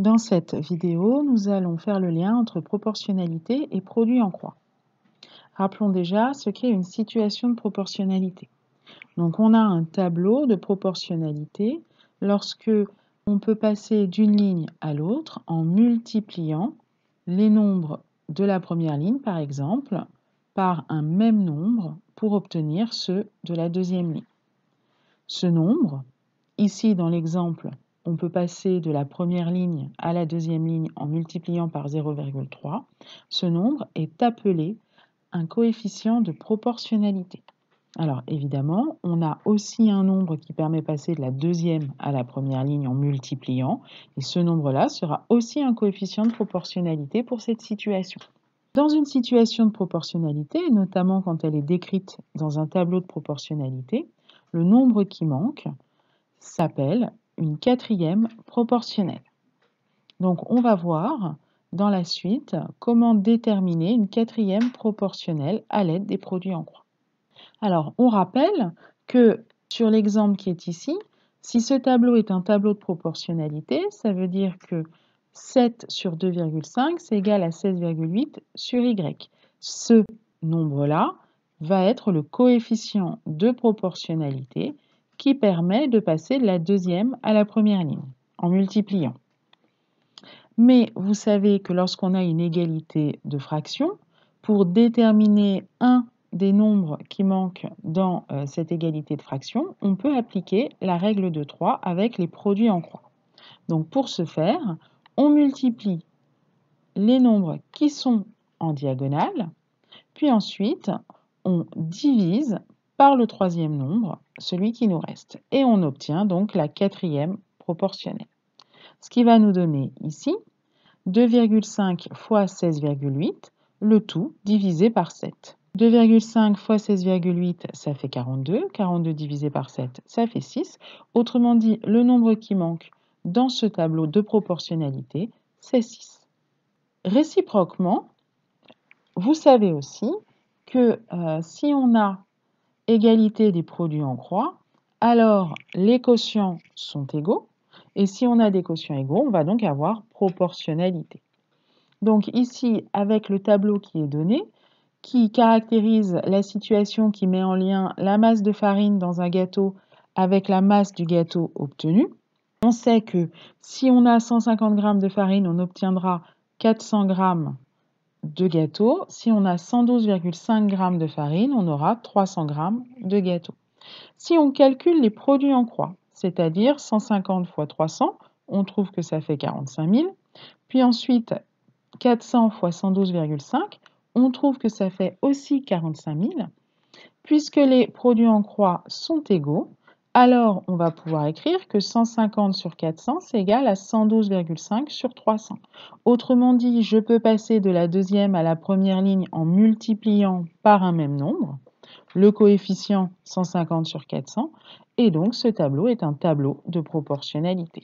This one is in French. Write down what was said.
Dans cette vidéo, nous allons faire le lien entre proportionnalité et produit en croix. Rappelons déjà ce qu'est une situation de proportionnalité. Donc on a un tableau de proportionnalité lorsque on peut passer d'une ligne à l'autre en multipliant les nombres de la première ligne, par exemple, par un même nombre pour obtenir ceux de la deuxième ligne. Ce nombre, ici dans l'exemple, on peut passer de la première ligne à la deuxième ligne en multipliant par 0,3. Ce nombre est appelé un coefficient de proportionnalité. Alors évidemment, on a aussi un nombre qui permet de passer de la deuxième à la première ligne en multipliant, et ce nombre-là sera aussi un coefficient de proportionnalité pour cette situation. Dans une situation de proportionnalité, notamment quand elle est décrite dans un tableau de proportionnalité, le nombre qui manque s'appelle une quatrième proportionnelle. Donc on va voir dans la suite comment déterminer une quatrième proportionnelle à l'aide des produits en croix. Alors on rappelle que sur l'exemple qui est ici, si ce tableau est un tableau de proportionnalité, ça veut dire que 7 sur 2,5 c'est égal à 16,8 sur y. Ce nombre-là va être le coefficient de proportionnalité qui permet de passer de la deuxième à la première ligne en multipliant. Mais vous savez que lorsqu'on a une égalité de fractions, pour déterminer un des nombres qui manquent dans cette égalité de fractions, on peut appliquer la règle de 3 avec les produits en croix. Donc pour ce faire, on multiplie les nombres qui sont en diagonale, puis ensuite on divise par le troisième nombre, celui qui nous reste, et on obtient donc la quatrième proportionnelle. Ce qui va nous donner ici 2,5 fois 16,8, le tout divisé par 7. 2,5 fois 16,8, ça fait 42. 42 divisé par 7, ça fait 6. Autrement dit, le nombre qui manque dans ce tableau de proportionnalité, c'est 6. Réciproquement, vous savez aussi que si on a égalité des produits en croix, alors les quotients sont égaux. Et si on a des quotients égaux, on va donc avoir proportionnalité. Donc ici, avec le tableau qui est donné, qui caractérise la situation qui met en lien la masse de farine dans un gâteau avec la masse du gâteau obtenu, on sait que si on a 150 g de farine, on obtiendra 400 g de gâteau. Si on a 112,5 g de farine, on aura 300 g de gâteau. Si on calcule les produits en croix, c'est-à-dire 150 fois 300, on trouve que ça fait 45 000. Puis ensuite, 400 fois 112,5, on trouve que ça fait aussi 45 000. Puisque les produits en croix sont égaux, alors on va pouvoir écrire que 150 sur 400, c'est égal à 112,5 sur 300. Autrement dit, je peux passer de la deuxième à la première ligne en multipliant par un même nombre, le coefficient 150 sur 400, et donc ce tableau est un tableau de proportionnalité.